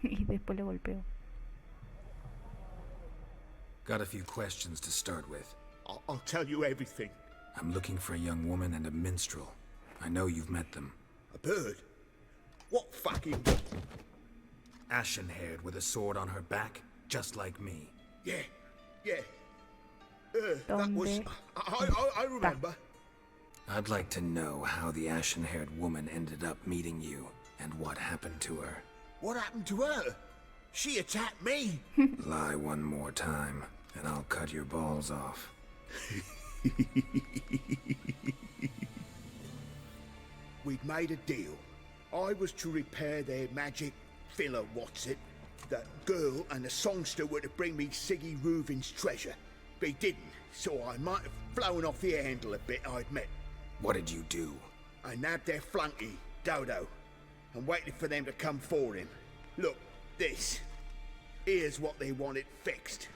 Y después le golpeo. Got a few questions to start with. I'll tell you everything. I'm looking for a young woman and a minstrel. I know you've met them. A bird? What fucking... Ashen-haired with a sword on her back, just like me. Yeah. That was... I remember. I'd like to know how the ashen-haired woman ended up meeting you, and what happened to her. What happened to her? She attacked me. Lie one more time, and I'll cut your balls off. We'd made a deal. I was to repair their magic filler, That girl and the songster were to bring me Siggy Reuven's treasure. They didn't, so I might have flown off the handle a bit, I admit. What did you do? I nabbed their flunky, Dodo, and waited for them to come for him. Look, this. Here's what they wanted fixed.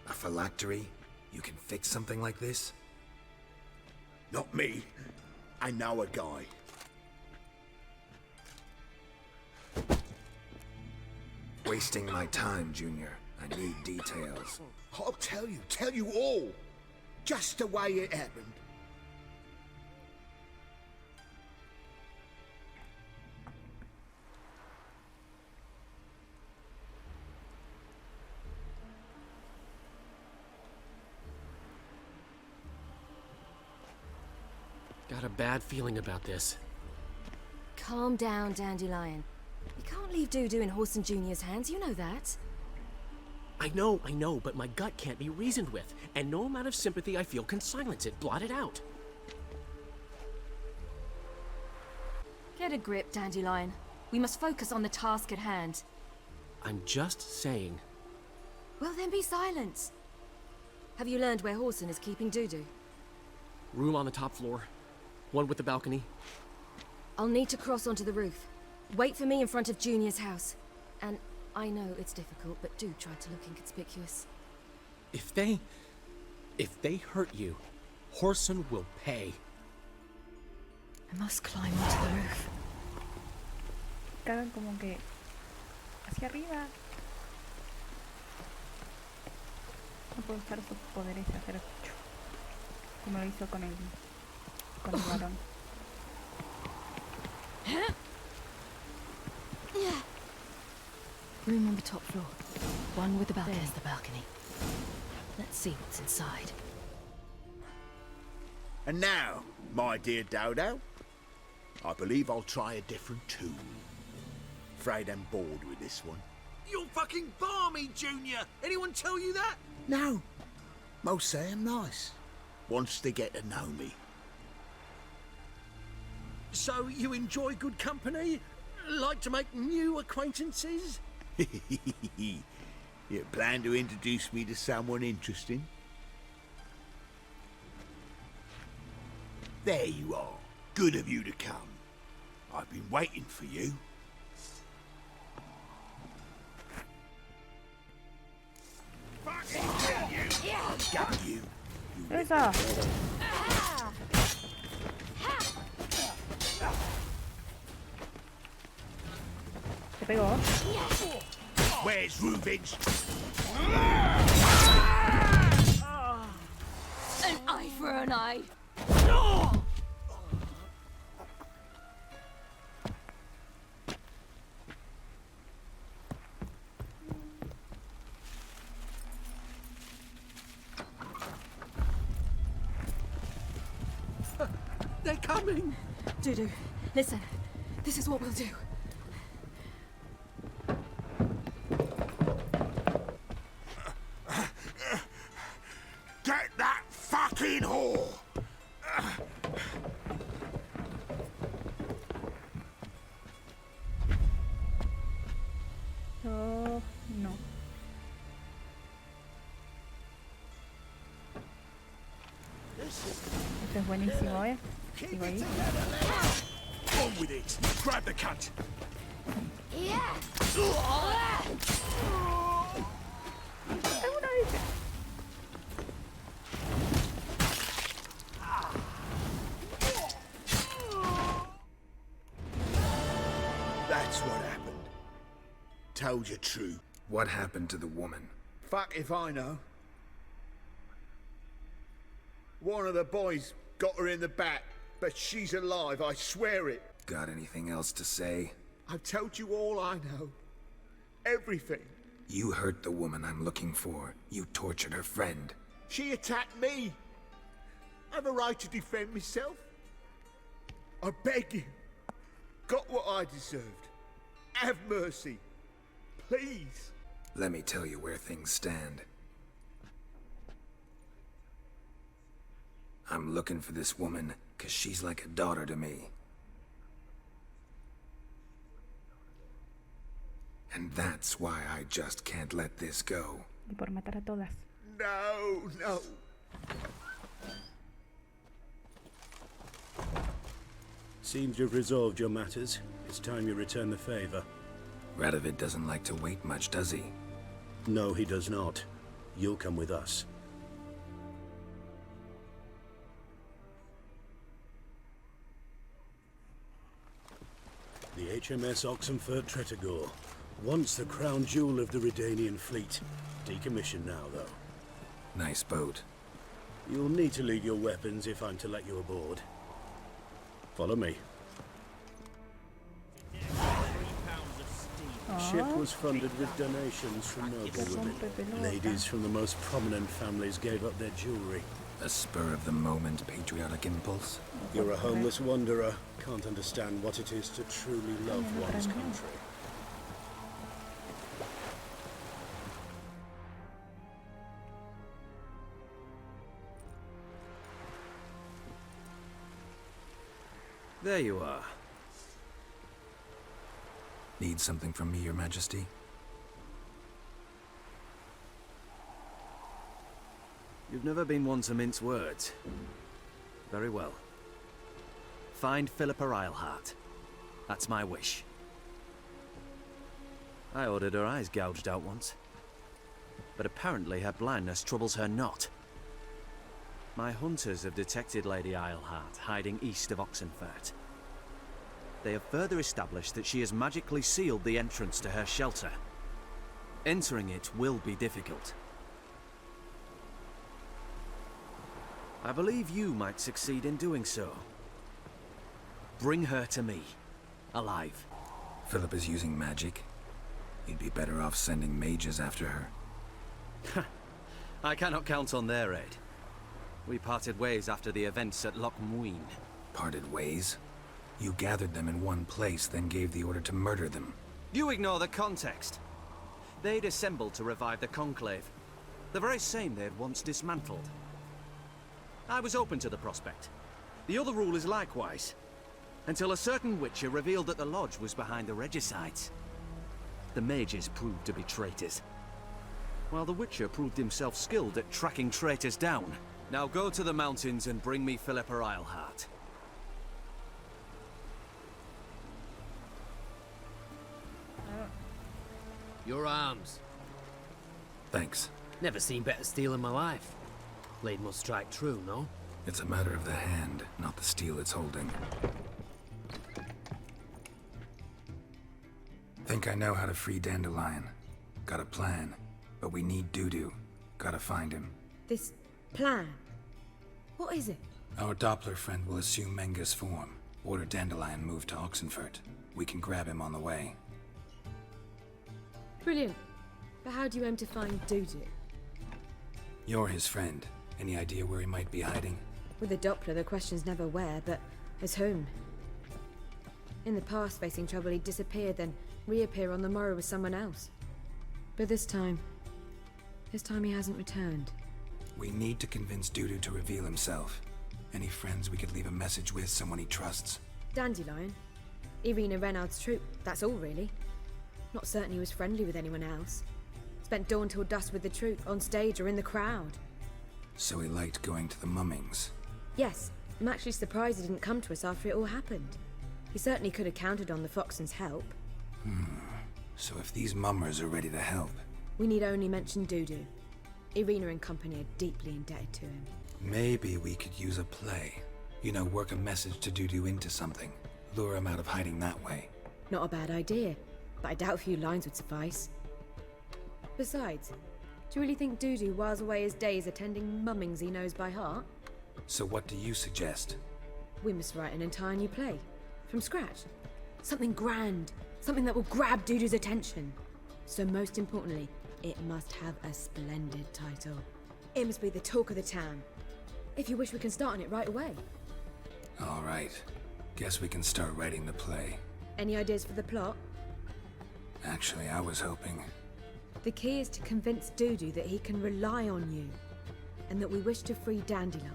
A phylactery? You can fix something like this? Not me. I know a guy. Wasting my time, Junior. I need details. I'll tell you all. Just the way it happened. Got a bad feeling about this. Calm down, Dandelion. You can't leave Doo-Doo in Horson Jr.'s hands, you know that. I know, but my gut can't be reasoned with, and no amount of sympathy I feel can silence it, blot it out. Get a grip, Dandelion. We must focus on the task at hand. I'm just saying. Well then be silent. Have you learned where Horson is keeping Doo-Doo? Room on the top floor. One with the balcony. I'll need to cross onto the roof. Wait for me in front of Junior's house. And I know it's difficult, but do try to look inconspicuous. If they hurt you, Horson will pay. I must climb onto the roof. Cagan como que hacia arriba. No puedo usar sus poderes y hacer como lo hizo con el varón. Room on the top floor. One with the balcony. There's the balcony. Let's see what's inside. And now, my dear Dodo, I believe I'll try a different tune. Afraid I'm bored with this one. You're fucking balmy, Junior! Anyone tell you that? No. Most say I'm nice. Wants to get to know me. So you enjoy good company? Like to make new acquaintances? You plan to introduce me to someone interesting? There you are. Good of you to come. I've been waiting for you. Fucking kill you! I've got you. Esa. ¿Te pegó? Where's Reuven's? An eye for an eye. They're coming! Doo-Doo, listen. This is what we'll do. Get that fucking whore! Oh, no. Esto es buenísimo, ¿eh? Sigo ahí. On with it! Grab the cunt! ¡Alguna vez! That's what happened. Told you true. What happened to the woman? Fuck if I know. One of the boys got her in the back, but she's alive, I swear it. Got anything else to say? I've told you all I know. Everything. You hurt the woman I'm looking for. You tortured her friend. She attacked me. I have a right to defend myself. I beg you. Got what I deserved. Have mercy. Please. Let me tell you where things stand. I'm looking for this woman, 'cause she's like a daughter to me. And that's why I just can't let this go. Y por matar a todas. No, no. Seems you've resolved your matters. It's time you return the favor. Radovid doesn't like to wait much, does he? No, he does not. You'll come with us. The HMS Oxenford Tretogor. Once the crown jewel of the Redanian fleet. Decommissioned now, though. Nice boat. You'll need to leave your weapons if I'm to let you aboard. Follow me. Ship was funded with donations from noble women. Ladies from the most prominent families gave up their jewelry. A spur-of-the-moment patriotic impulse? You're a homeless wanderer. Can't understand what it is to truly love one's country. There you are. Need something from me, Your Majesty? You've never been one to mince words. Very well. Find Philippa Eilhart. That's my wish. I ordered her eyes gouged out once. But apparently her blindness troubles her not. My hunters have detected Lady Eilhart hiding east of Oxenfurt. They have further established that she has magically sealed the entrance to her shelter. Entering it will be difficult. I believe you might succeed in doing so. Bring her to me, alive. Philip is using magic. You'd be better off sending mages after her. I cannot count on their aid. We parted ways after the events at Loch Muin. Parted ways? You gathered them in one place, then gave the order to murder them. You ignore the context. They'd assembled to revive the Conclave. The very same they had once dismantled. I was open to the prospect. The other rulers likewise. Until a certain Witcher revealed that the Lodge was behind the regicides. The mages proved to be traitors. While the Witcher proved himself skilled at tracking traitors down. Now go to the mountains and bring me Philippa Eilhart. Your arms. Thanks. Never seen better steel in my life. Blade must strike true, no? It's a matter of the hand, not the steel it's holding. Think I know how to free Dandelion. Got a plan, but we need Dudu. Gotta find him. This plan? What is it? Our Doppler friend will assume Menga's form. Order Dandelion moved to Oxenfurt. We can grab him on the way. Brilliant. But how do you aim to find Dudu? You're his friend. Any idea where he might be hiding? With a Doppler, the question's never where, but as whom. In the past, facing trouble, he'd disappear, then reappear on the morrow with someone else. But this time he hasn't returned. We need to convince Dudu to reveal himself. Any friends we could leave a message with, someone he trusts? Dandelion. Irina Reynard's troop, that's all really. Not certain he was friendly with anyone else. Spent dawn till dusk with the troop, on stage or in the crowd. So he liked going to the mummings. Yes, I'm actually surprised he didn't come to us after it all happened. He certainly could have counted on the Foxen's help. So if these mummers are ready to help... We need only mention Dudu. Irina and company are deeply indebted to him. Maybe we could use a play. You know, work a message to Dudu into something. Lure him out of hiding that way. Not a bad idea, but I doubt a few lines would suffice. Besides, do you really think Dudu whiles away his days attending mummings he knows by heart? So what do you suggest? We must write an entire new play. From scratch. Something grand. Something that will grab Dudu's attention. So most importantly, it must have a splendid title. It must be the talk of the town. If you wish, we can start on it right away. All right. Guess we can start writing the play. Any ideas for the plot? Actually, I was hoping... The key is to convince Dudu that he can rely on you, and that we wish to free Dandelion.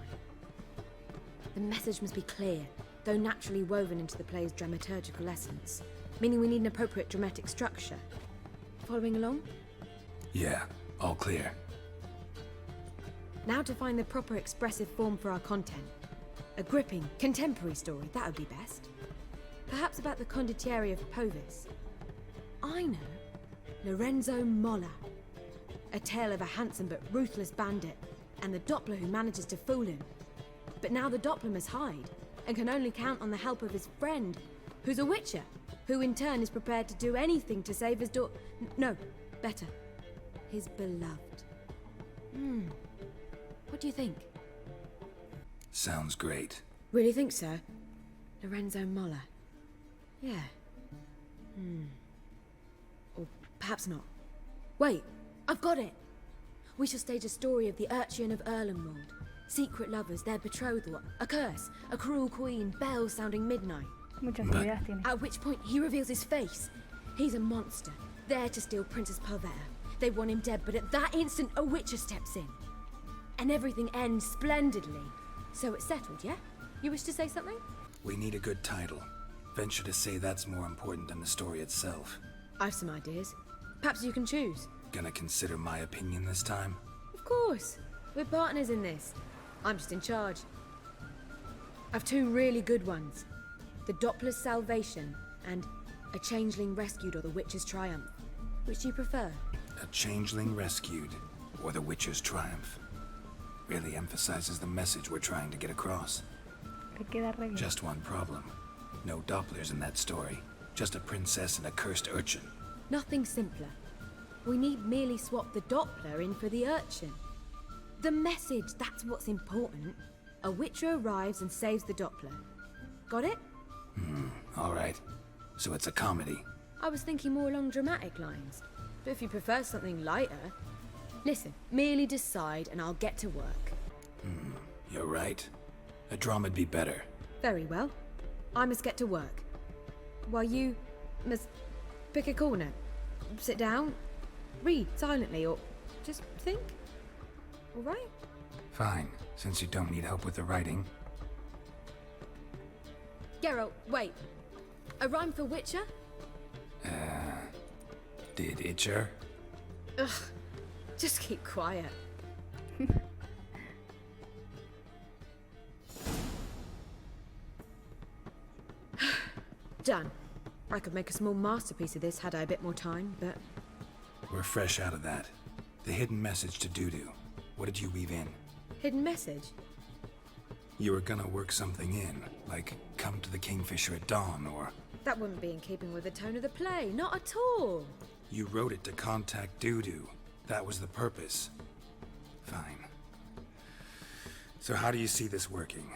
The message must be clear, though naturally woven into the play's dramaturgical essence, meaning we need an appropriate dramatic structure. Following along? Yeah, all clear. Now to find the proper expressive form for our content. A gripping, contemporary story, that would be best. Perhaps about the condottieri of Povis. I know. Lorenzo Molla. A tale of a handsome but ruthless bandit, and the Doppler who manages to fool him. But now the Doppler must hide, and can only count on the help of his friend, who's a witcher, who in turn is prepared to do anything to save his no, better. His beloved. What do you think? Sounds great. Really think so? Lorenzo Molla. Yeah. Or perhaps not. Wait, I've got it! We shall stage a story of the Urchin of Erlenwald. Secret lovers, their betrothal, a curse, a cruel queen, bells sounding midnight. Muchas ideas tiene. At which point he reveals his face. He's a monster, there to steal Princess Pavetta. They want him dead, but at that instant a witcher steps in. And everything ends splendidly. So it's settled, yeah? You wish to say something? We need a good title. Venture to say that's more important than the story itself. I've some ideas. Perhaps you can choose. Gonna consider my opinion this time? Of course. We're partners in this. I'm just in charge. I've two really good ones. The Doppler's Salvation and A Changeling Rescued or the Witcher's Triumph. Which do you prefer? A Changeling Rescued, or the Witcher's Triumph. Really emphasizes the message we're trying to get across. Te queda re bien. Just one problem. No Dopplers in that story. Just a princess and a cursed urchin. Nothing simpler. We need merely swap the Doppler in for the urchin. The message, that's what's important. A witcher arrives and saves the Doppler. Got it? All right. So it's a comedy. I was thinking more along dramatic lines. But if you prefer something lighter... Listen, merely decide and I'll get to work. You're right. A drama'd be better. Very well. I must get to work. While you must pick a corner. Sit down, read silently, or just think. All right? Fine, since you don't need help with the writing. Geralt, wait. A rhyme for Witcher? Did Itcher? Ugh. Just keep quiet. Done. I could make a small masterpiece of this had I a bit more time, but... We're fresh out of that. The hidden message to Dudu. What did you weave in? Hidden message? You were gonna work something in, like come to the Kingfisher at dawn, or... That wouldn't be in keeping with the tone of the play, not at all. You wrote it to contact Dudu. That was the purpose. Fine. So how do you see this working?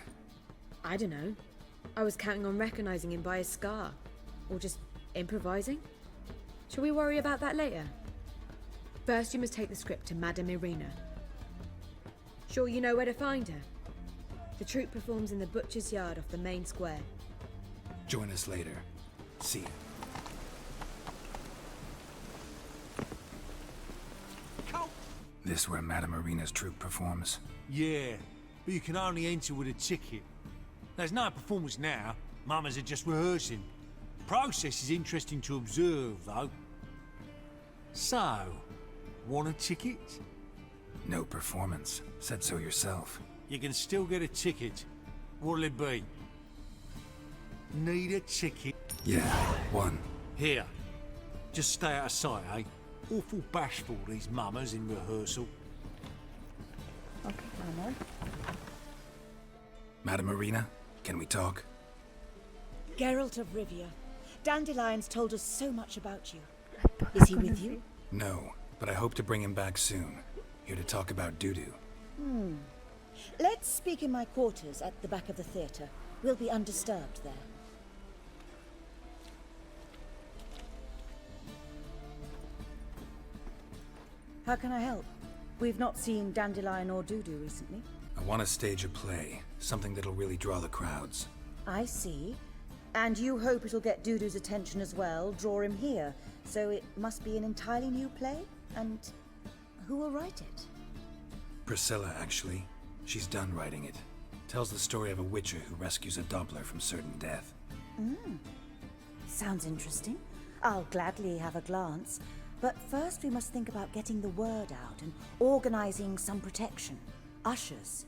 I don't know. I was counting on recognizing him by his scar. Or just improvising. Shall we worry about that later? First, you must take the script to Madame Irina. Sure you know where to find her? The troupe performs in the butcher's yard off the main square. Join us later. See ya. This where Madame Irina's troupe performs? Yeah, but you can only enter with a ticket. There's no performance now. Mamas are just rehearsing. The process is interesting to observe, though. So, want a ticket? No performance. Said so yourself. You can still get a ticket. What'll it be? Need a ticket? Yeah, one. Here. Just stay out of sight, eh? Awful bashful, these mamas in rehearsal. Ok, vamos. Madame Irina, can we talk? Geralt of Rivia, Dandelion's told us so much about you. Is he with you? No, but I hope to bring him back soon. Here to talk about doo-doo. Let's speak in my quarters at the back of the theatre. We'll be undisturbed there. How can I help? We've not seen Dandelion or Doo-doo recently. I want to stage a play, something that'll really draw the crowds. I see. And you hope it'll get Doo-doo's attention as well, draw him here. So it must be an entirely new play? And who will write it? Priscilla, actually. She's done writing it. Tells the story of a witcher who rescues a Doppler from certain death. Sounds interesting. I'll gladly have a glance. But first we must think about getting the word out and organizing some protection. Ushers.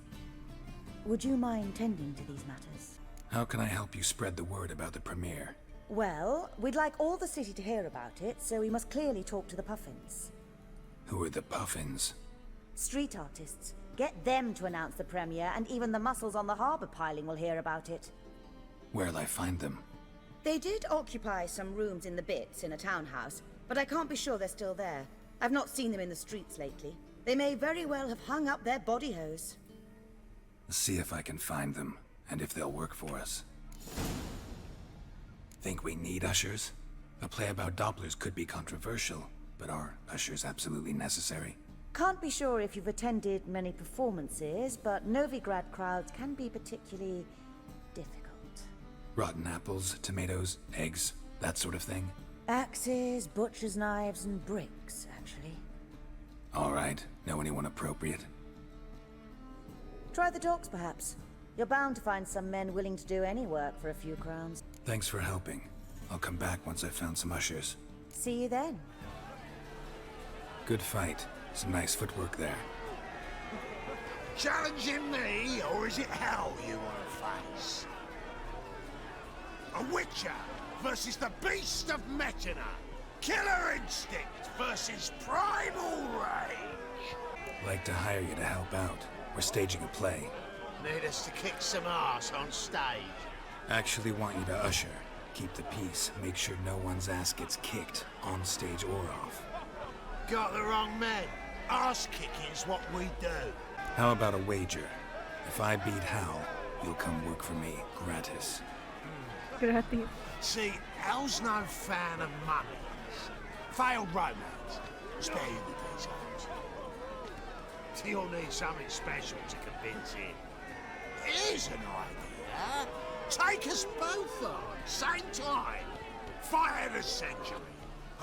Would you mind tending to these matters? How can I help you spread the word about the premiere? Well, we'd like all the city to hear about it, so we must clearly talk to the Puffins. Who are the Puffins? Street artists. Get them to announce the premiere, and even the muscles on the harbour piling will hear about it. Where'll I find them? They did occupy some rooms in the Bits in a townhouse, but I can't be sure they're still there. I've not seen them in the streets lately. They may very well have hung up their body hose. See if I can find them, and if they'll work for us. Think we need ushers? A play about Dopplers could be controversial, but are ushers absolutely necessary? Can't be sure if you've attended many performances, but Novigrad crowds can be particularly difficult. Rotten apples, tomatoes, eggs, that sort of thing? Axes, butcher's knives, and bricks, actually. All right. Know anyone appropriate? Try the docks, perhaps. You're bound to find some men willing to do any work for a few crowns. Thanks for helping. I'll come back once I've found some ushers. See you then. Good fight. Some nice footwork there. Challenging me, or is it hell you want to face? A witcher versus the beast of Metina. Killer instinct versus primal rage. Like to hire you to help out. We're staging a play. Need us to kick some ass on stage. Actually want you to usher. Keep the peace. Make sure no one's ass gets kicked, on stage or off. Got the wrong men. Ass kicking's what we do. How about a wager? If I beat Hal, you'll come work for me, gratis. Gratis. See, Hal's no fan of mummies. Failed romance. Spare you the details. You'll need something special to convince him. Here's an idea. Take us both on, same time. Fight of the century.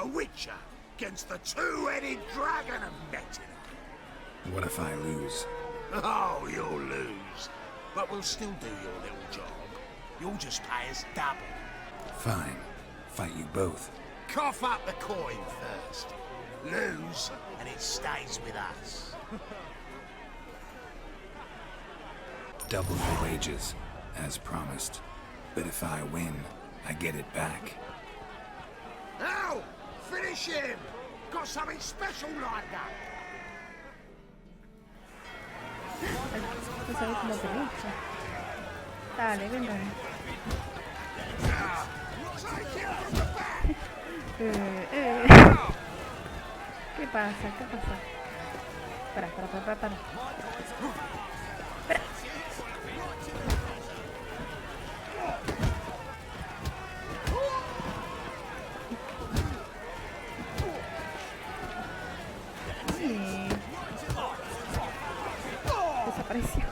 A witcher against the two-headed dragon of Metina. What if I lose? Oh, you'll lose. But we'll still do your little job. You'll just pay us double. Fine. Fight you both. Cough up the coin first. Lose, and it stays with us. Double your wages, as promised. But if I win, I get it back. Now, finish him! Got something special lined up. Esto se ve como peluche. Dale, ven, ven. ¿Qué pasa? ¿Qué pasa? Para. Espera. Desapareció.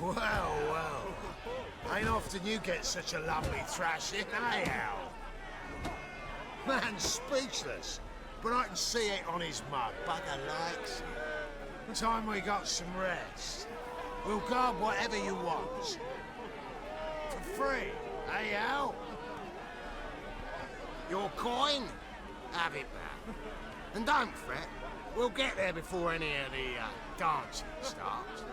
Well. Ain't often you get such a lovely thrashing, eh, Al? Man's speechless, but I can see it on his mug. Bugger likes it. Time we got some rest. We'll guard whatever you want. For free, eh, Al? Your coin? Have it back. And don't fret, we'll get there before any of the dancing starts.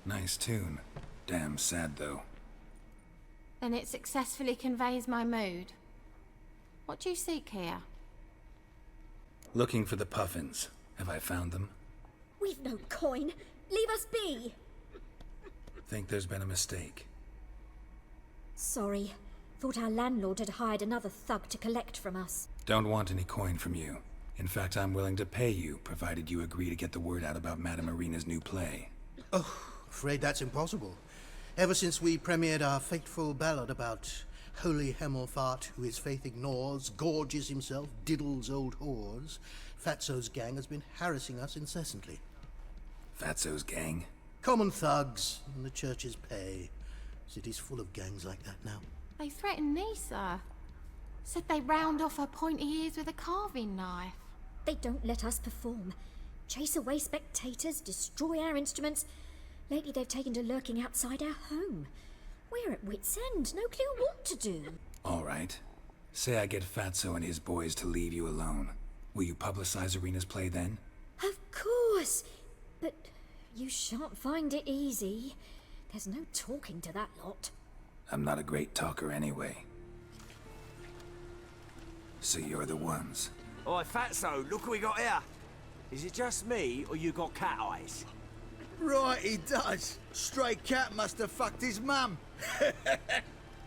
Nice tune. Damn sad, though. Then it successfully conveys my mood. What do you seek here? Looking for the puffins. Have I found them? We've no coin. Leave us be. Think there's been a mistake. Sorry. Thought our landlord had hired another thug to collect from us. Don't want any coin from you. In fact, I'm willing to pay you, provided you agree to get the word out about Madame Irina's new play. Oh, afraid that's impossible. Ever since we premiered our fateful ballad about Holy Hemelfart, who his faith ignores, gorges himself, diddles old whores, Fatso's gang has been harassing us incessantly. Fatso's gang? Common thugs in the church's pay. City's full of gangs like that now. They threatened me, sir. Said they'd round off her pointy ears with a carving knife. They don't let us perform. Chase away spectators, destroy our instruments. Lately they've taken to lurking outside our home. We're at wit's end, no clue what to do. All right. Say I get Fatso and his boys to leave you alone. Will you publicize Irina's play then? Of course. But you shan't find it easy. There's no talking to that lot. I'm not a great talker anyway. So you're the ones. Oi, Fatso, look what we got here. Is it just me, or you got cat eyes? Right, he does. Stray cat must have fucked his mum.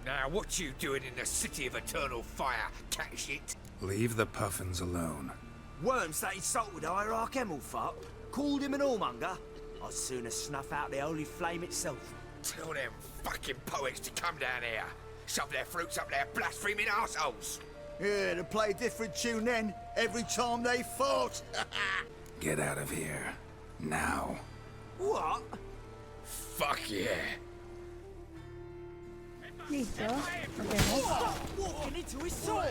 Now, what you doing in the city of eternal fire, cat shit? Leave the puffins alone. Worms that insulted Hierarch Hemelfart, called him an whoremonger. I'd sooner snuff out the holy flame itself. Tell them fucking poets to come down here. Shove their fruits up their blaspheming arseholes. Yeah, to play a different tune then, every time they fought. Get out of here. Now. What? Fuck yeah. Listo. Nos vemos. Walking into his soul.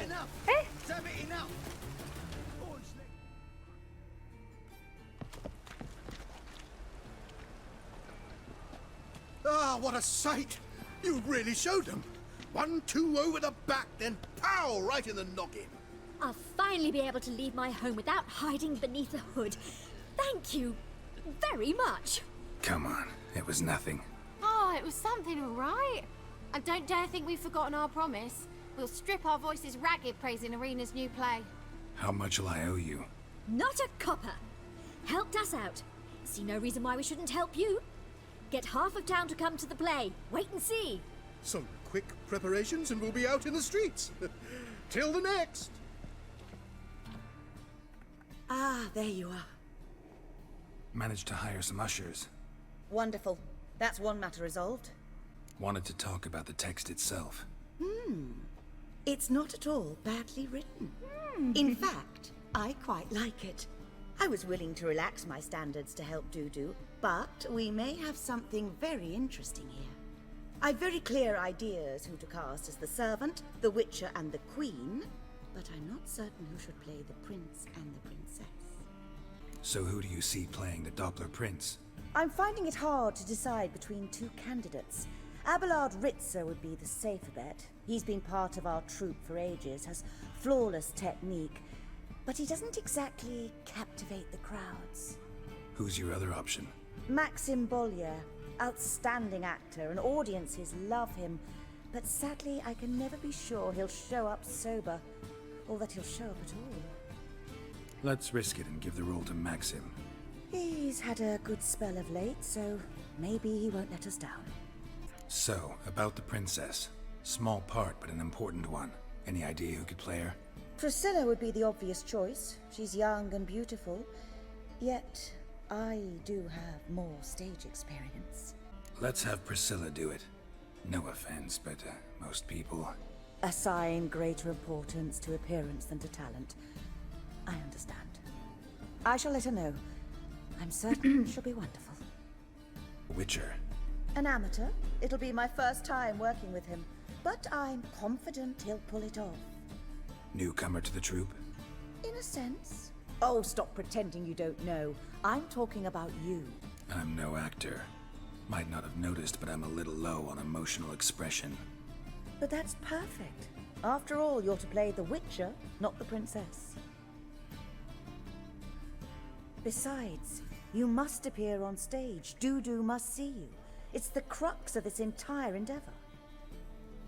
Ah, what a sight! You really showed them. 1-2 over the back, then pow, right in the noggin. I'll finally be able to leave my home without hiding beneath a hood. Thank you very much. Come on, it was nothing. Oh, it was something, all right. I don't dare think we've forgotten our promise. We'll strip our voices ragged praising Irina's new play. How much will I owe you? Not a copper. Helped us out. See no reason why we shouldn't help you. Get half of town to come to the play. Wait and see. Some quick preparations and we'll be out in the streets. Till the next. Ah, there you are. Managed to hire some ushers. Wonderful. That's one matter resolved. Wanted to talk about the text itself. It's not at all badly written. In fact, I quite like it. I was willing to relax my standards to help Dudu, but we may have something very interesting here. I've very clear ideas who to cast as the servant, the witcher, and the queen, but I'm not certain who should play the prince and the princess. So who do you see playing the Doppler Prince? I'm finding it hard to decide between two candidates. Abelard Ritzer would be the safer bet. He's been part of our troupe for ages, has flawless technique, but he doesn't exactly captivate the crowds. Who's your other option? Maxim Bollier, outstanding actor, and audiences love him, but sadly I can never be sure he'll show up sober, or that he'll show up at all. Let's risk it and give the role to Maxim. He's had a good spell of late, so maybe he won't let us down. So, about the princess. Small part, but an important one. Any idea who could play her? Priscilla would be the obvious choice. She's young and beautiful, yet I do have more stage experience. Let's have Priscilla do it. No offense, but most people... Assign greater importance to appearance than to talent. I understand. I shall let her know. I'm certain she'll be wonderful. Witcher. An amateur. It'll be my first time working with him, but I'm confident he'll pull it off. Newcomer to the troupe? In a sense. Oh, stop pretending you don't know. I'm talking about you. I'm no actor. Might not have noticed, but I'm a little low on emotional expression. But that's perfect. After all, you're to play the Witcher, not the princess. Besides, you must appear on stage. Dudu must see you. It's the crux of this entire endeavor.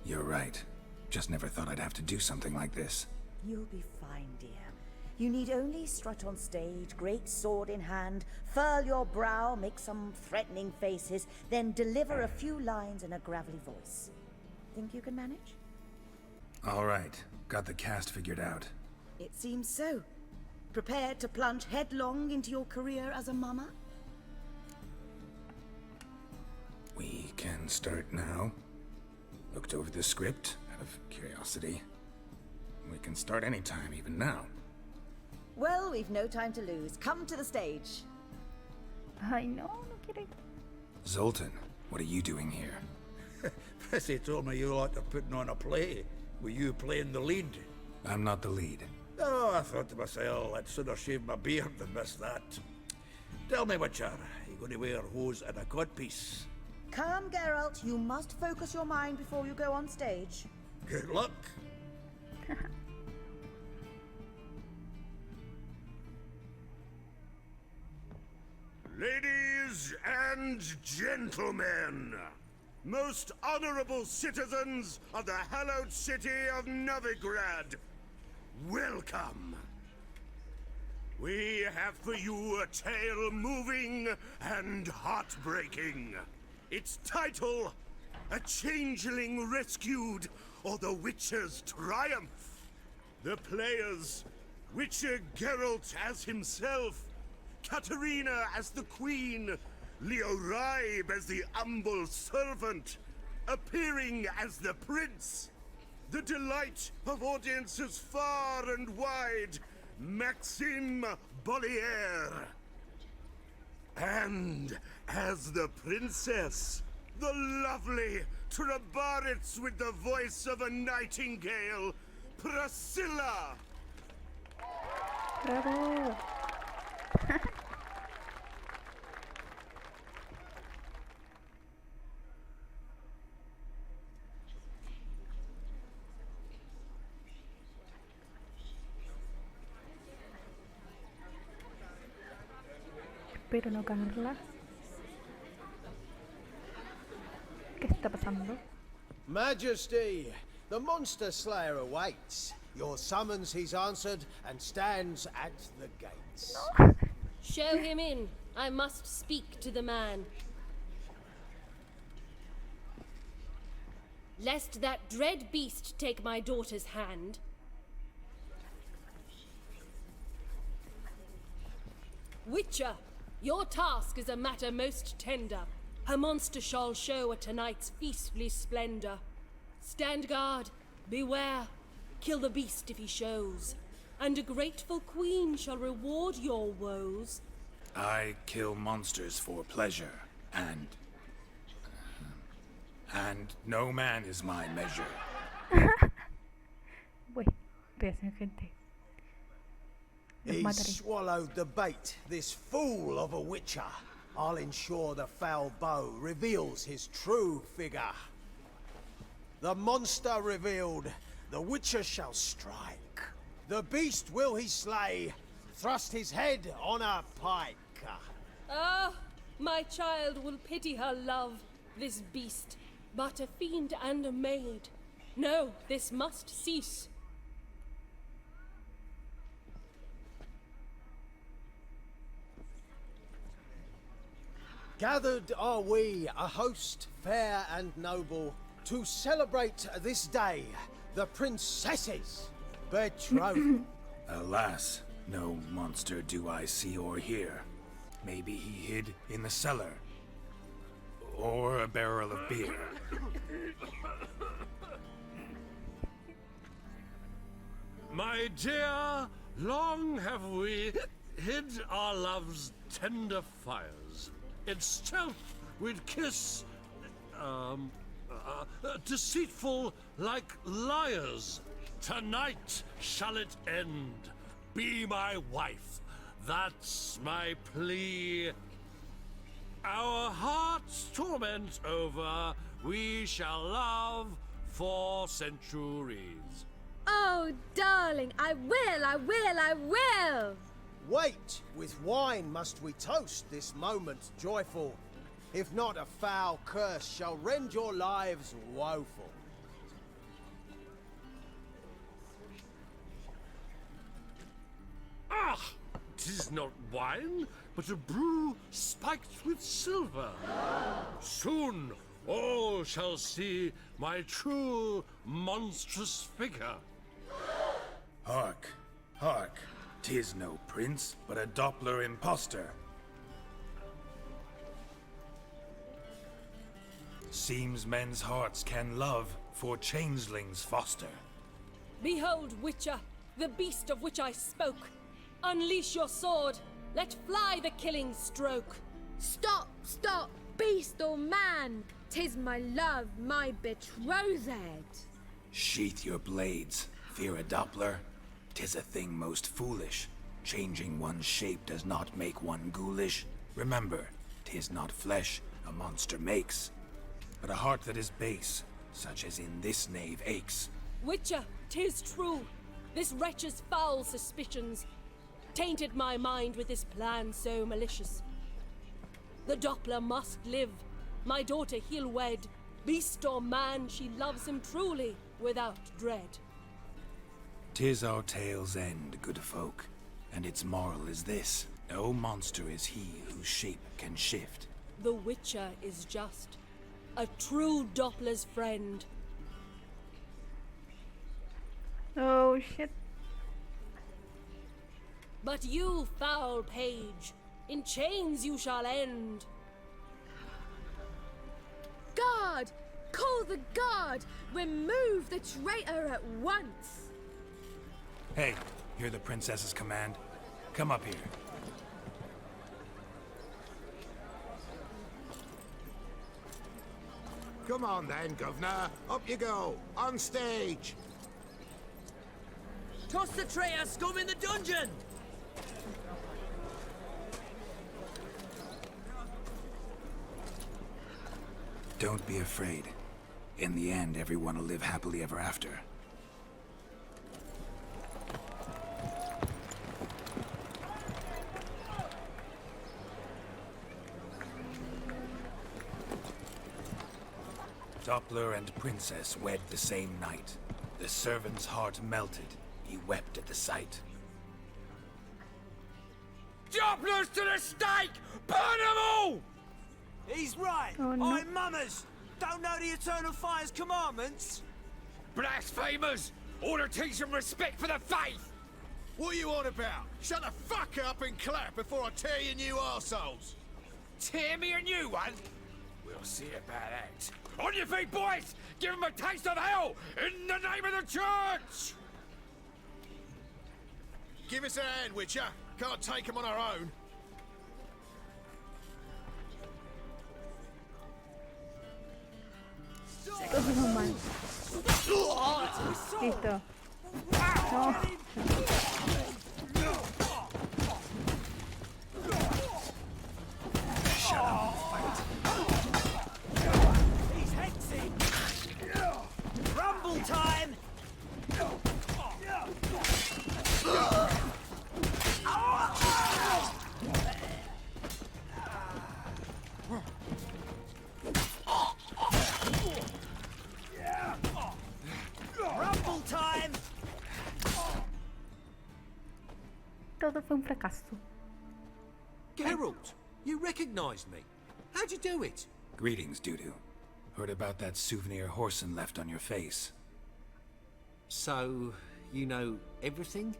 You're right. Just never thought I'd have to do something like this. You'll be fine, dear. You need only strut on stage, great sword in hand, furl your brow, make some threatening faces, then deliver a few lines in a gravelly voice. Think you can manage? All right. Got the cast figured out. It seems so. Prepared to plunge headlong into your career as a mama? We can start now. Looked over the script out of curiosity. We can start anytime, even now. Well, we've no time to lose. Come to the stage. Ay, no quiere. Zoltan, what are you doing here? Prissy told me you like to putting on a play. Were you playing the lead? I'm not the lead. Oh, I thought to myself, I'd sooner shave my beard than miss that. Tell me, Witcher, you going to wear hose and a codpiece? Come, Geralt. You must focus your mind before you go on stage. Good luck. Ladies and gentlemen, most honorable citizens of the hallowed city of Novigrad, welcome. We have for you a tale moving and heartbreaking. Its title, A Changeling Rescued, or The Witcher's Triumph. The players, Witcher Geralt as himself, Katarina as the Queen, Leo Ribe as the humble servant, appearing as the Prince, the delight of audiences far and wide, Maxime Bollier. And as the Princess, the lovely Trabaritz with the voice of a nightingale, Priscilla. Bravo. Espero no cagarla. ¿Qué está pasando? Majesty, the monster slayer awaits. Your summons he's answered and stands at the gates. No. Show him in. I must speak to the man. Lest that dread beast take my daughter's hand. Witcher, your task is a matter most tender. A monster shall show at tonight's feastly splendor. Stand guard, beware, kill the beast if he shows, and a grateful queen shall reward your woes. I kill monsters for pleasure, and no man is my measure. Bueno, reacción, gente. Los He's mataré. swallowed the bait, this fool of a witcher. I'll ensure the foul bow reveals his true figure. The monster revealed, the witcher shall strike. The beast will he slay, thrust his head on a pike. Ah, my child will pity her love, this beast, but a fiend and a maid. No, this must cease. Gathered are we, a host fair and noble, to celebrate this day, the princess's betrothal. Alas, no monster do I see or hear. Maybe he hid in the cellar. Or a barrel of beer. My dear, long have we hid our love's tender fires. In stealth we'd kiss, deceitful like liars. Tonight shall it end. Be my wife. That's my plea. Our hearts' torment over, we shall love for centuries. Oh, darling, I will! Wait, with wine must we toast this moment joyful. If not, a foul curse shall rend your lives woeful. is not wine, but a brew spiked with silver. Soon all shall see my true monstrous figure. Hark, hark. 'Tis no prince, but a Doppler impostor. Seems men's hearts can love, for changelings foster. Behold, Witcher, the beast of which I spoke. Unleash your sword. Let fly the killing stroke. Stop, stop, beast or man! 'Tis my love, my betrothed. Sheath your blades, fear a Doppler. 'Tis a thing most foolish. Changing one's shape does not make one ghoulish. Remember, 'tis not flesh a monster makes, but a heart that is base, such as in this knave aches. Witcher, 'tis true. This wretch's foul suspicions tainted my mind with this plan so malicious. The Doppler must live. My daughter he'll wed. Beast or man, she loves him truly, without dread. 'Tis our tale's end, good folk, and its moral is this. No monster is he whose shape can shift. The Witcher is just a true Doppler's friend. Oh shit. But you, foul page, in chains you shall end. Guard! Call the guard! Remove the traitor at once! Hey, hear the princess's command? Come up here. Come on then, Governor. Up you go. On stage. Toss the traitor scum in the dungeon! Don't be afraid. In the end, everyone will live happily ever after. Doppler and princess wed the same night. The servant's heart melted. He wept at the sight. Dopplers to the stake! Burn them all! He's right. Oh, no. I'm mummers. Don't know the Eternal Fire's commandments. Blasphemers! Ought to teach them respect for the faith! What are you on about? Shut the fuck up and clap before I tear you new arseholes. Tear me a new one? We'll see about that. On your feet, boys! Give them a taste of hell in the name of the church! Give us a hand, Witcher. Can't take them on our own. Todo mal. Listo. No. Shut up, fight. He's hexing! Rumble time! Rumble time! Todo fue un fracaso. Geralt, you recognized me. How'd you do it? Greetings, Dudu. Heard about that souvenir Horson left on your face. So, you know everything?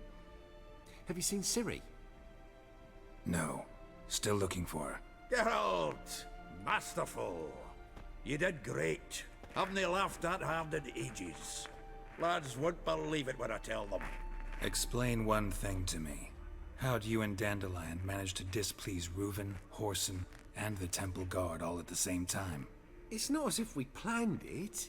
Have you seen CIRI? No. Still looking for her. Geralt! Masterful! You did great. Haven't they laughed that hard in ages? Lads won't believe it when I tell them. Explain one thing to me. How'd you and Dandelion manage to displease Reuven, Horson, and the Temple Guard all at the same time? It's not as if we planned it.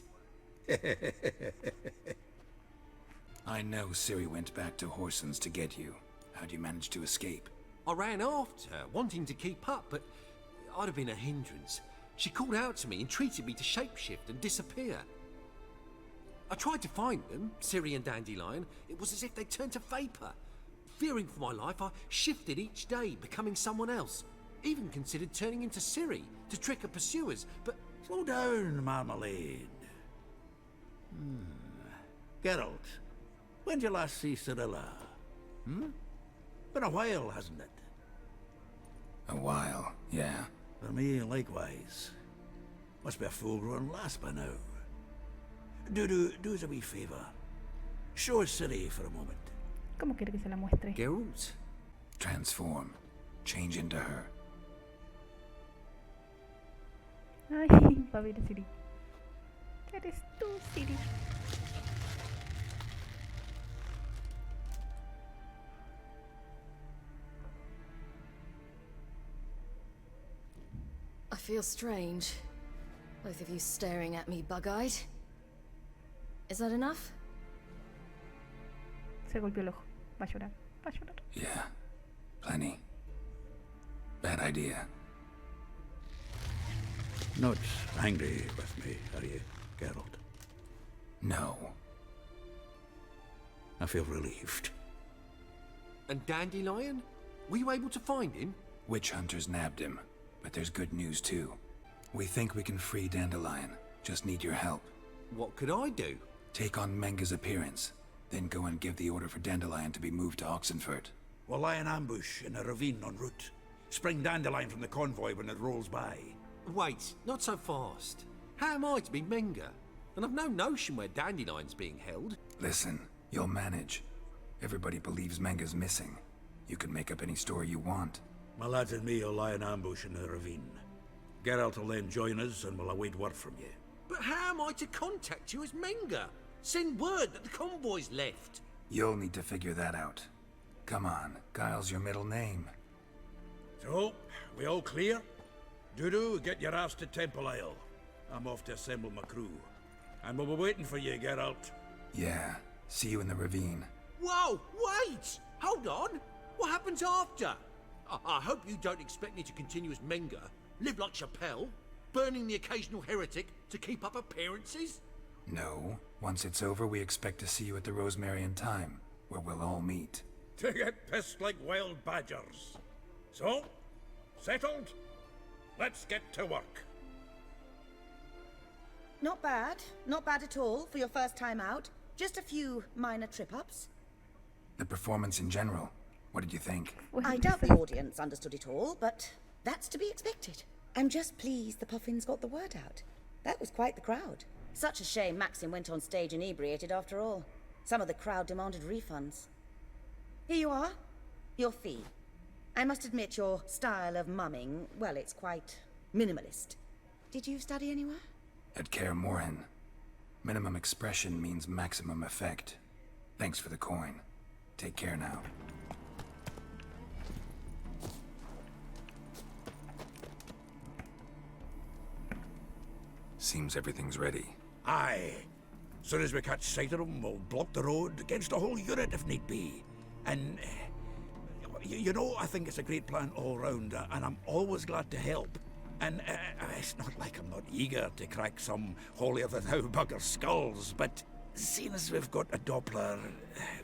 I know CIRI went back to Horson's to get you. How'd you manage to escape? I ran after her, wanting to keep up, but I'd have been a hindrance. She called out to me, entreated me to shapeshift and disappear. I tried to find them, CIRI and Dandelion. It was as if they turned to vapor. Fearing for my life, I shifted each day, becoming someone else. Even considered turning into CIRI to trick her pursuers, but... Slow down, Marmalade. Geralt, when did you last see Cirilla? Been a while, hasn't it? A while, yeah. For me, likewise. Must be a full-grown lass by now. Do us a wee favour. Show us CIRI for a moment. ¿Cómo quiere que se la muestre? Geralt? Transform. Change into her. Ay, va a ver Ciri. Eres tú, Ciri. I feel strange. Both of you staring at me bug-eyed. Is that enough? Se golpeó el ojo. Va a llorar. Va a llorar. Yeah. Plenty. Bad idea. Not angry with me, are you, Geralt? No. I feel relieved. And Dandelion? Were you able to find him? Witch hunters nabbed him, but there's good news too. We think we can free Dandelion. Just need your help. What could I do? Take on Menga's appearance, then go and give the order for Dandelion to be moved to Oxenfurt. We'll lie in ambush in a ravine en route. Spring Dandelion from the convoy when it rolls by. Wait, not so fast. How am I to be Menga? And I've no notion where Dandelion's being held. Listen, you'll manage. Everybody believes Menga's missing. You can make up any story you want. My lads and me will lie in ambush in the ravine. Geralt will then join us and we'll await word from you. But how am I to contact you as Menga? Send word that the convoy's left. You'll need to figure that out. Come on, Guile's your middle name. So, we all clear? Dudu, get your ass to Temple Isle. I'm off to assemble my crew. And we'll be waiting for you, Geralt. Yeah, see you in the ravine. Whoa, wait! Hold on! What happens after? I hope you don't expect me to continue as Menga, live like Chappelle, burning the occasional heretic to keep up appearances? No. Once it's over, we expect to see you at the Rosemary in Time, where we'll all meet. To get pissed like wild badgers. So, settled? Let's get to work. Not bad. Not bad at all for your first time out. Just a few minor trip-ups. The performance in general, what did you think? I doubt the audience understood it all, but that's to be expected. I'm just pleased the Puffins got the word out. That was quite the crowd. Such a shame Maxim went on stage inebriated after all. Some of the crowd demanded refunds. Here you are. Your fee. I must admit your style of mumming, well, it's quite minimalist. Did you study anywhere? At Kaer Morhen. Minimum expression means maximum effect. Thanks for the coin. Take care now. Seems everything's ready. Aye. Soon as we catch sight of them, we'll block the road against a whole unit if need be. And, you know, I think it's a great plan all round, and I'm always glad to help. And it's not like I'm not eager to crack some holier-than-thou bugger skulls, but seeing as we've got a Doppler,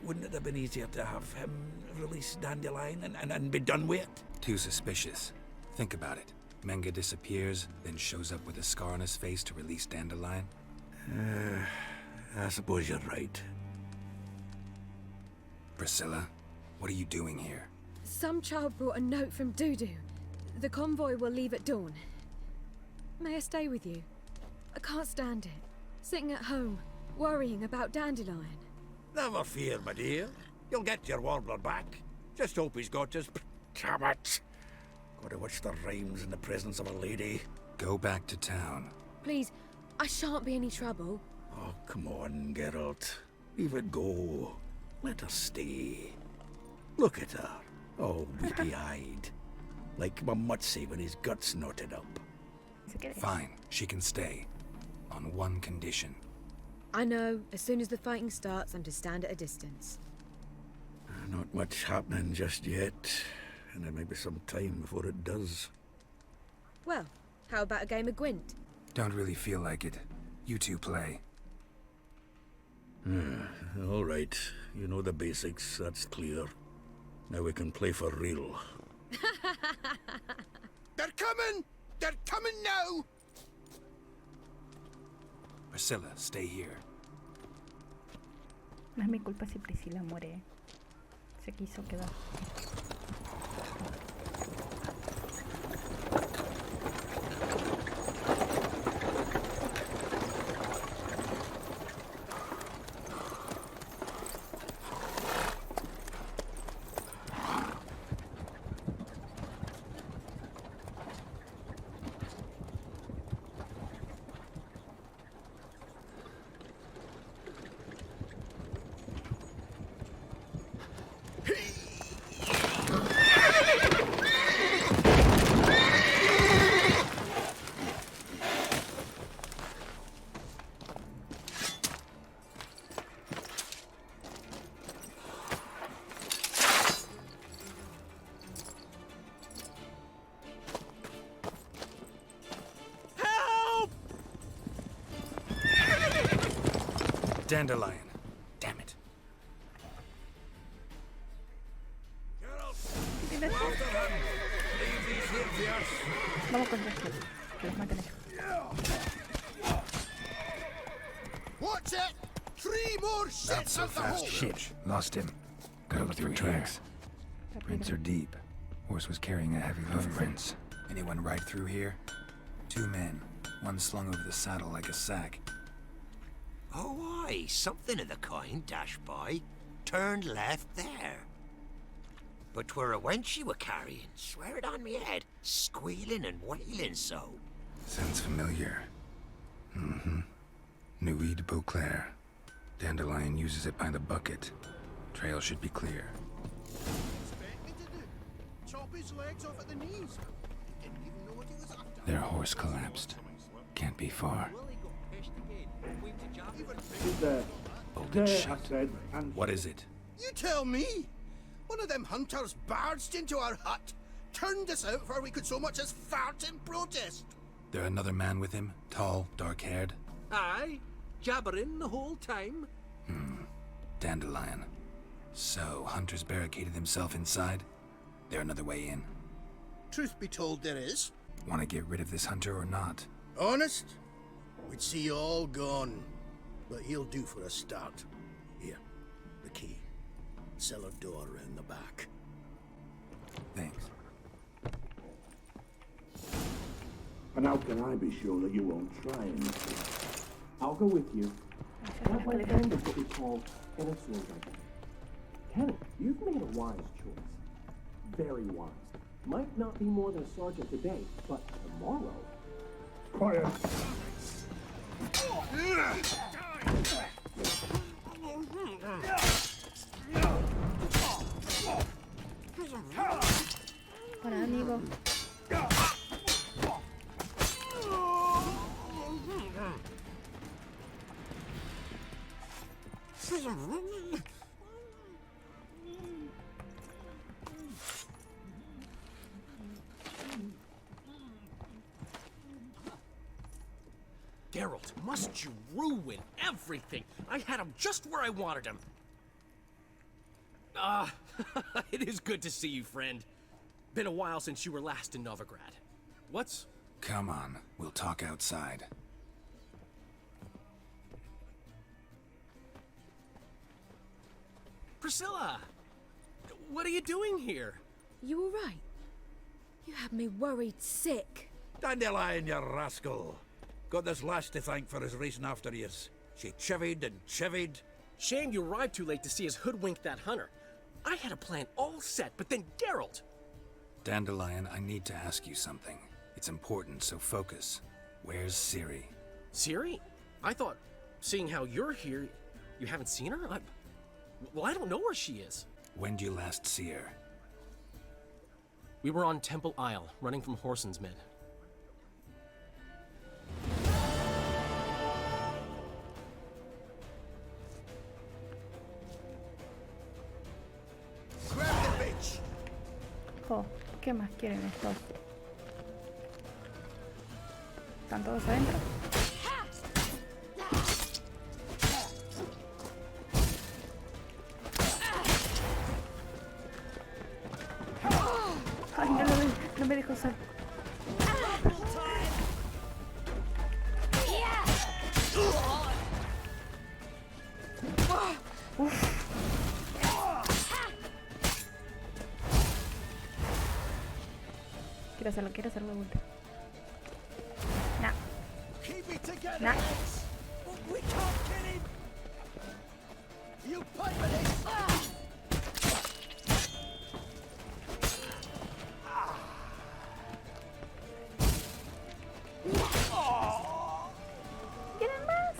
wouldn't it have been easier to have him release Dandelion and be done with it? Too suspicious. Think about it. Menga disappears, then shows up with a scar on his face to release Dandelion. I suppose you're right. Priscilla, what are you doing here? Some child brought a note from Dudu. The convoy will leave at dawn. May I stay with you? I can't stand it. Sitting at home, worrying about Dandelion. Never fear, my dear. You'll get your warbler back. Just hope he's got his... Damn it! Gotta watch the rhymes in the presence of a lady. Go back to town. Please, I shan't be any trouble. Oh, come on, Geralt. Leave it go. Let her stay. Look at her, all weepy-eyed. Like my mutsy when his gut's knotted up. Fine, she can stay. On one condition. I know, as soon as the fighting starts, I'm to stand at a distance. Not much happening just yet. And there may be some time before it does. Well, how about a game of Gwent? Don't really feel like it. You two play. All right. You know the basics, that's clear. Now we can play for real. They're coming! They're coming now! Priscilla, stay here. No es mi culpa si Priscila muere. Se quiso quedar. Dandelion. Damn it. Vamos con Jaskier. Que los maten ellos. What's it? 3 more Not sets so of the fast, whole. Shit. Lost him. Go through tracks. Prints are deep. Horse was carrying a heavy load. Footprints. Anyone ride through here? 2 men. One slung over the saddle like a sack. Oh, aye, something of the kind dashed by. Turned left there. But 'twere a wench she were carrying, swear it on me head, squealing and wailing so. Sounds familiar. Mm-hmm. Nuit de Beauclair. Dandelion uses it by the bucket. Trail should be clear. Expect me to do? Chop his legs off at the knees. Didn't even know what he was after. Their horse collapsed. Can't be far. Bolted shut. What is it? You tell me. One of them hunters barged into our hut, turned us out before we could so much as fart in protest. There another man with him? Tall, dark-haired? Aye, jabbering the whole time. Dandelion. So, Hunter's barricaded himself inside? There another way in? Truth be told, there is. Want to get rid of this hunter or not? Honest? We'd see you all gone. But he'll do for a start. Here, the key. Cellar door around the back. Thanks. And how can I be sure that you won't try anything? I'll go with you. That my friend is what we call Kenneth's Revenge. Kenneth, you've made a wise choice. Very wise. Might not be more than a sergeant today, but tomorrow... Quiet! Hola, amigo. Geralt, must you ruin everything? I had him just where I wanted him. It is good to see you, friend. Been a while since you were last in Novigrad. What's... Come on, we'll talk outside. Priscilla! What are you doing here? You all right? You had me worried sick. Dandelion, you rascal. Got this lass to thank for his racing after yous. She chivied and chivied. Shame you arrived too late to see us hoodwink that hunter. I had a plan all set, but then Geralt... Dandelion, I need to ask you something. It's important, so focus. Where's CIRI? CIRI? I thought, seeing how you're here, you haven't seen her? Well, I don't know where she is. When did you last see her? We were on Temple Isle, running from Whoreson's men. Oh, ¿qué más quieren estos? ¿Están todos adentro? Ay, no me dejó salir. Quiero hacerlo de vuelta. No. No. We can't get him. You pay for this. ¿Quieren más?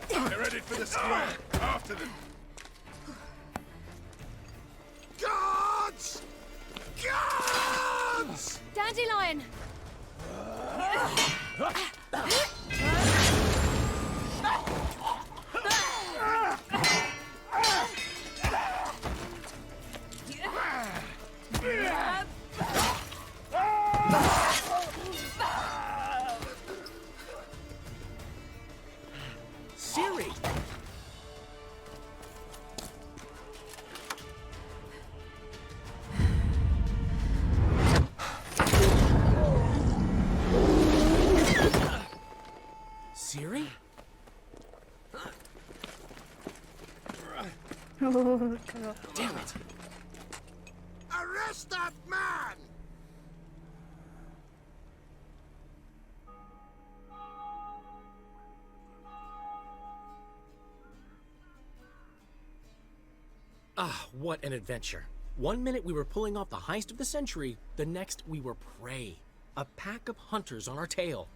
Get ready for the square. After them. Guards! Guards! Dandelion! CIRI! CIRI? Damn it! Arrest that man! Ah, what an adventure. One minute we were pulling off the heist of the century, the next we were prey. A pack of hunters on our tail.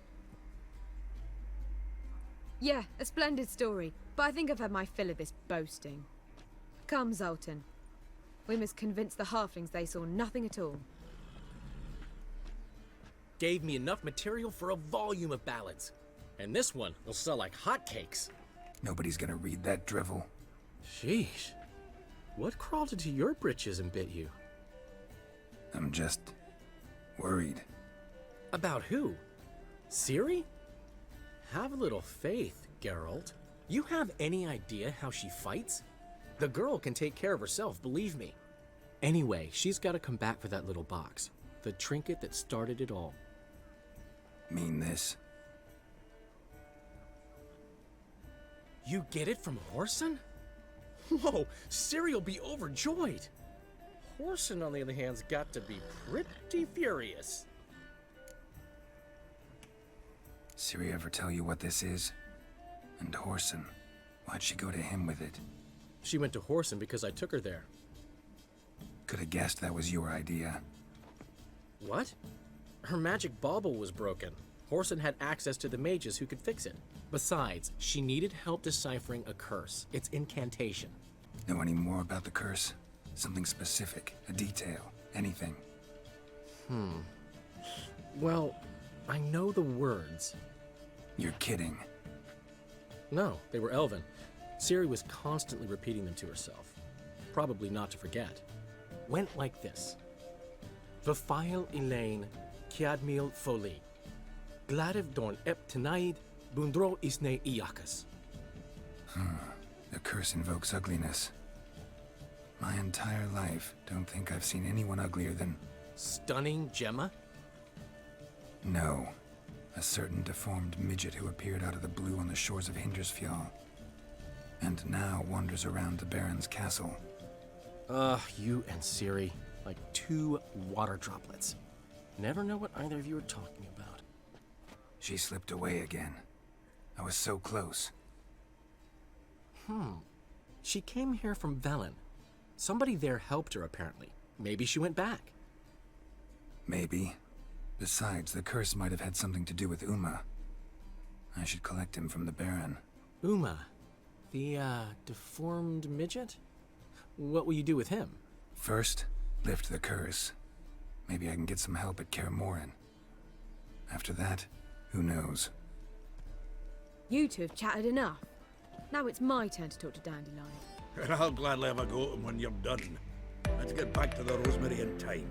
Yeah, a splendid story, but I think I've had my fill of this boasting. Come, Zoltan. We must convince the halflings they saw nothing at all. Gave me enough material for a volume of ballads. And this one will sell like hotcakes. Nobody's gonna read that drivel. Sheesh. What crawled into your britches and bit you? I'm just worried. About who? CIRI? Have a little faith, Geralt. You have any idea how she fights? The girl can take care of herself, believe me. Anyway, she's got to come back for that little box. The trinket that started it all. Mean this? You get it from Whoreson? Whoa, CIRI will be overjoyed. Whoreson, on the other hand's got to be pretty furious. CIRI ever tell you what this is? And Whoreson, why'd she go to him with it? She went to Whoreson because I took her there. Could have guessed that was your idea. What? Her magic bauble was broken. Whoreson had access to the mages who could fix it. Besides, she needed help deciphering a curse. It's incantation. Know any more about the curse? Something specific, a detail, anything? Well, I know the words. You're kidding. No, they were Elven. CIRI was constantly repeating them to herself. Probably not to forget. Went like this. Vafile Elaine, Kiadmil Foli. Gladiv Dorn Ep Tenaid, Bundro Isne Iakas. The curse invokes ugliness. My entire life, don't think I've seen anyone uglier than... Stunning Gemma? No. A certain deformed midget who appeared out of the blue on the shores of Hindersfjall. And now wanders around the Baron's castle. You and CIRI, like two water droplets. Never know what either of you are talking about. She slipped away again. I was so close. She came here from Velen. Somebody there helped her, apparently. Maybe she went back. Maybe. Besides, the curse might have had something to do with Uma. I should collect him from the Baron. Uma? The, deformed midget? What will you do with him? First, lift the curse. Maybe I can get some help at Kaer Morhen. After that, who knows? You two have chatted enough. Now it's my turn to talk to Dandelion. And I'll gladly have a go at him when you're done. Let's get back to the rosemary in time.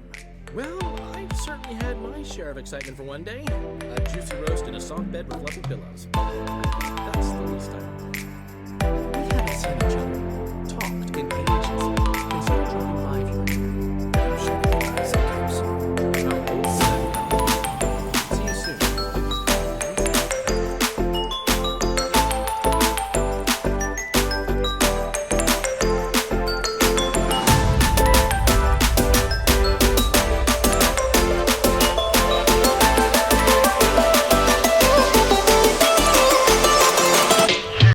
Well, I've certainly had my share of excitement for one day. A juicy roast in a soft bed with fluffy pillows. That's